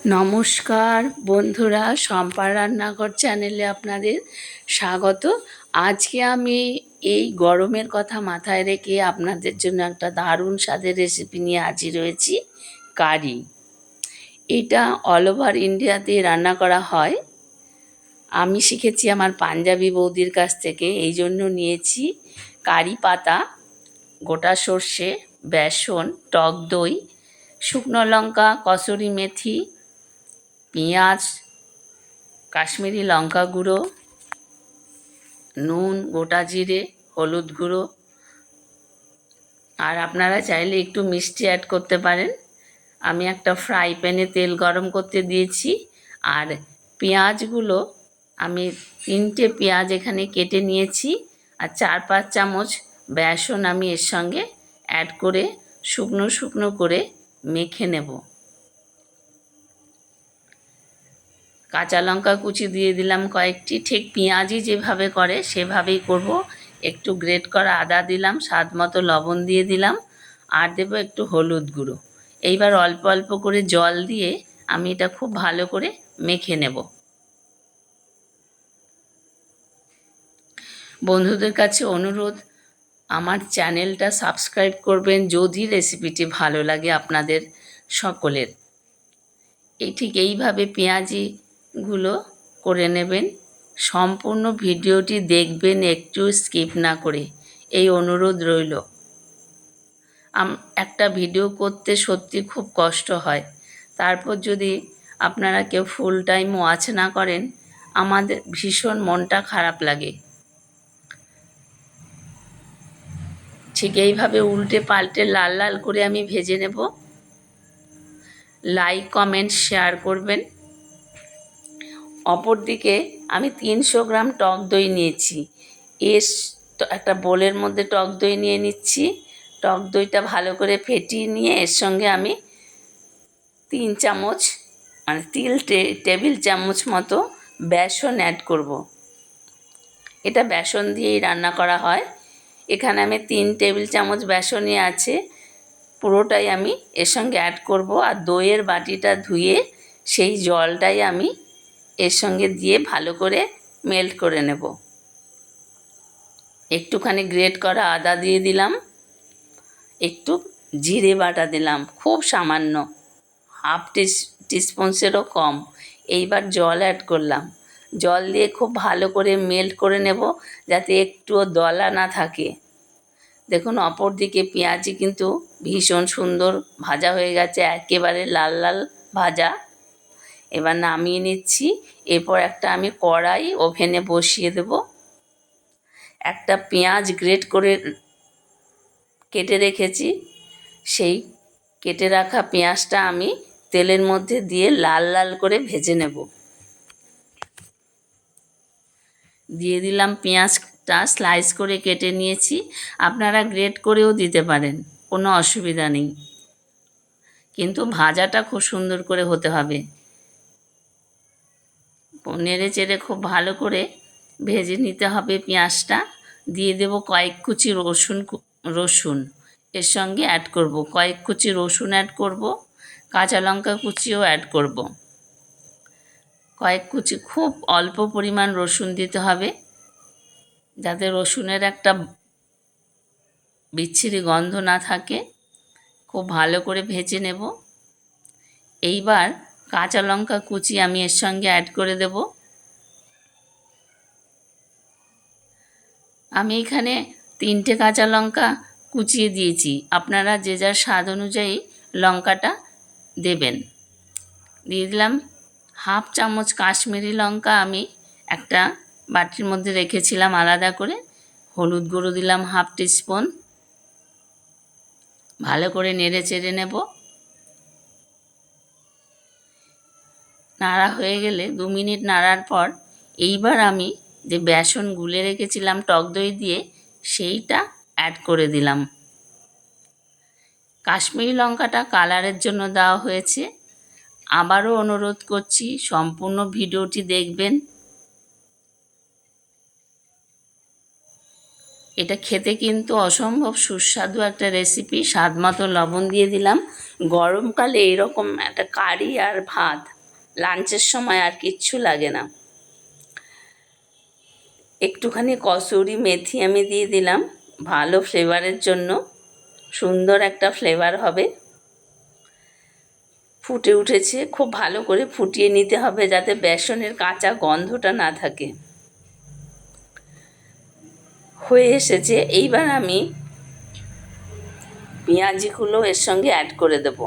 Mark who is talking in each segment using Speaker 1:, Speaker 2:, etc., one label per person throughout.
Speaker 1: নমস্কার বন্ধুরা, শম্পার রান্নাঘর চ্যানেলে আপনাদের স্বাগত। আজকে আমি এই গরমের কথা মাথায় রেখে আপনাদের জন্য একটা দারুণ স্বাদের রেসিপি নিয়ে হাজির হয়েছি। কারি। এটা অল ওভার ইন্ডিয়াতে রান্না করা হয়। আমি শিখেছি আমার পাঞ্জাবি বৌদির কাছ থেকে, এই জন্য নিয়েছি কারি পাতা, গোটা সর্ষে, বেসন, টক দই, শুকনো লঙ্কা, কসুরি মেথি, পেঁয়াজ, কাশ্মীরি লঙ্কা গুঁড়ো, নুন, গোটা জিরে, হলুদ গুঁড়ো, আর আপনারা চাইলে একটু মিষ্টি অ্যাড করতে পারেন। আমি একটা ফ্রাই প্যানে তেল গরম করতে দিয়েছি। আর পেঁয়াজগুলো আমি 3টে পেঁয়াজ এখানে কেটে নিয়েছি। আর 4-5 চামচ বেসন আমি এর সঙ্গে অ্যাড করে শুকনো শুকনো করে মেখে নেব। কাঁচা লঙ্কা কুচি দিয়ে দিলাম কয়েকটি, ঠিক পেঁয়াজি যেভাবে করে সেভাবেই করব। একটু গ্রেট করা আদা দিলাম, স্বাদ মতো লবণ দিয়ে দিলাম, আর দেবো একটু হলুদ গুঁড়ো। এইবার অল্প অল্প করে জল দিয়ে আমি এটা খুব ভালো করে মেখে নেব। বন্ধুদের কাছে অনুরোধ, আমার চ্যানেলটা সাবস্ক্রাইব করবেন যদি রেসিপিটি ভালো লাগে আপনাদের সকলের। ঠিক এইভাবে পেঁয়াজিগুলো করে নেবেন। সম্পূর্ণ ভিডিওটি দেখবেন, একটু স্কিপ না করে, এই অনুরোধ রইল। একটা ভিডিও করতে সত্যি খুব কষ্ট হয়, তারপর যদি আপনারা কেউ ফুল টাইম ওয়াচ না করেন, আমাদের ভীষণ মনটা খারাপ লাগে। ঠিক এইভাবে উল্টে পাল্টে লাল লাল করে আমি ভেজে নেব। লাইক, কমেন্ট, শেয়ার করবেন। অপরদিকে আমি 300 গ্রাম টক দই নিয়েছি। এর একটা বোলের মধ্যে টক দই নিয়ে নিচ্ছি। টক দইটা ভালো করে ফেটিয়ে নিয়ে এর সঙ্গে আমি 3 চামচ মানে 3 টেবিল চামচ মতো বেসন অ্যাড করব। এটা বেসন দিয়েই রান্না করা হয়। এখানে আমি 3 টেবিল চামচ বেসনই আছে, পুরোটাই আমি এর সঙ্গে অ্যাড করব। আর দইয়ের বাটিটা ধুয়ে সেই জলটাই আমি এর সঙ্গে দিয়ে ভালো করে মেল্ট করে নেব। একটুখানি গ্রেট করা আদা দিয়ে দিলাম, একটু জিরে বাটা দিলাম, খুব সামান্য, হাফ টিস্পুনেরও কম। এইবার জল অ্যাড করলাম। জল দিয়ে খুব ভালো করে মেল্ট করে নেব, যাতে একটুও দলা না থাকে। দেখুন, অপর দিকে পেঁয়াজি কিন্তু ভীষণ সুন্দর ভাজা হয়ে গেছে, একেবারে লাল লাল ভাজা। এবার নামিয়ে নিচ্ছি। এরপর একটা আমি কড়াই ওভেনে বসিয়ে দেব। একটা পেঁয়াজ গ্রেট করে কেটে রেখেছি, সেই কেটে রাখা পেঁয়াজটা আমি তেলের মধ্যে দিয়ে লাল লাল করে ভেজে নেব। দিয়ে দিলাম পেঁয়াজটা স্লাইস করে কেটে নিয়েছি। আপনারা গ্রেট করেও দিতে পারেন, কোনো অসুবিধা নেই, কিন্তু ভাজাটা খুব সুন্দর করে হতে হবে। নেড়ে চেড়ে খুব ভালো করে ভেজে নিতে হবে পেঁয়াজটা। দিয়ে দেব কয়েক কুচি রসুন এর সঙ্গে অ্যাড করব। কয়েক কুচি রসুন অ্যাড করব, কাঁচা লঙ্কা কুচিও অ্যাড করব। কয়েক কুচি, খুব অল্প পরিমাণ রসুন দিতে হবে, যাতে রসুনের একটা বিচ্ছিরি গন্ধ না থাকে। খুব ভালো করে ভেজে নেব। এইবার কাঁচা লঙ্কা কুচি আমি এর সঙ্গে অ্যাড করে দেব। আমি এখানে 3টে কাঁচা লঙ্কা কুচিয়ে দিয়েছি, আপনারা যে যার স্বাদ অনুযায়ী লঙ্কাটা দেবেন। দিয়ে দিলাম হাফ চামচ কাশ্মীরি লঙ্কা, আমি একটা বাটির মধ্যে রেখেছিলাম আলাদা করে। হলুদ গুঁড়ো দিলাম হাফ টিস্পুন। ভালো করে নেড়ে চেড়ে নেব। নাড়া হয়ে গেলে 2 মিনিট নাড়ার পর এইবার আমি যে বেসন গুলে রেখেছিলাম টক দই দিয়ে, সেইটা অ্যাড করে দিলাম। কাশ্মীরি লঙ্কাটা কালারের জন্য দেওয়া হয়েছে। আবারও অনুরোধ করছি, সম্পূর্ণ ভিডিওটি দেখবেন। এটা খেতে কিন্তু অসম্ভব সুস্বাদু একটা রেসিপি। স্বাদ মতো লবণ দিয়ে দিলাম। গরমকালে এরকম একটা কারি আর ভাত লাঞ্চের সময় আর কিচ্ছু লাগে না। একটুখানি কসুরি মেথি আমি দিয়ে দিলাম ভালো ফ্লেভারের জন্য, সুন্দর একটা ফ্লেভার হবে। ফুটে উঠেছে, খুব ভালো করে ফুটিয়ে নিতে হবে যাতে বেসনের কাঁচা গন্ধটা না থাকে। হয়ে এসেছে। এইবার আমি পেঁয়াজিগুলো এর সঙ্গে অ্যাড করে দেব।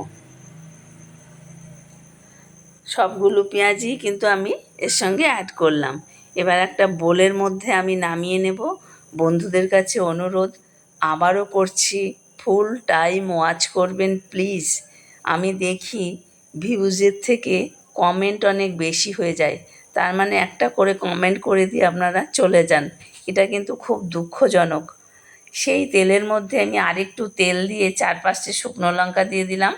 Speaker 1: সবগুলো পেঁয়াজি কিন্তু আমি এর সঙ্গে অ্যাড করলাম। এবার একটা বোলের মধ্যে আমি নামিয়ে নেব। বন্ধুদের কাছে অনুরোধ আবারও করছি, ফুল টাইম ওয়াচ করবেন প্লিজ। আমি দেখি ভিউজের থেকে কমেন্ট অনেক বেশি হয়ে যায়, তার মানে একটা করে কমেন্ট করে দিয়ে আপনারা চলে যান। এটা কিন্তু খুব দুঃখজনক। সেই তেলের মধ্যে আমি আরেকটু তেল দিয়ে 4-5টে শুকনো লঙ্কা দিয়ে দিলাম,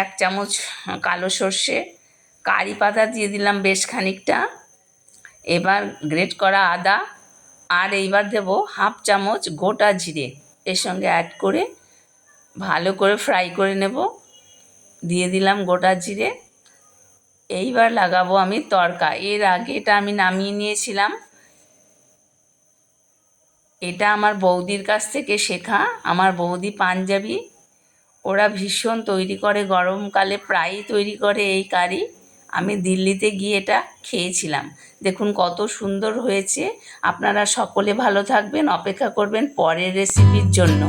Speaker 1: 1 চামচ কালো সর্ষে, কারি পাতা দিয়ে দিলাম বেশ খানিকটা, এবার গ্রেট করা আদা, আর এইবার দেব 1/2 চামচ গোটা জিরে এর সঙ্গে অ্যাড করে ভালো করে ফ্রাই করে নেব। দিয়ে দিলাম গোটা জিরে। এইবার লাগাবো আমি তড়কা। এর আগে এটা আমি নামিয়ে নিয়েছিলাম। এটা আমার বৌদির কাছ থেকে শেখা। আমার বৌদি পাঞ্জাবি, ওরা ভীষণ তৈরি করে, গরমকালে প্রায়ই তৈরি করে এই কারি। আমি দিল্লিতে গিয়ে এটা খেয়েছিলাম। দেখুন কত সুন্দর হয়েছে। আপনারা সকলে ভালো থাকবেন, অপেক্ষা করবেন পরের রেসিপির জন্য।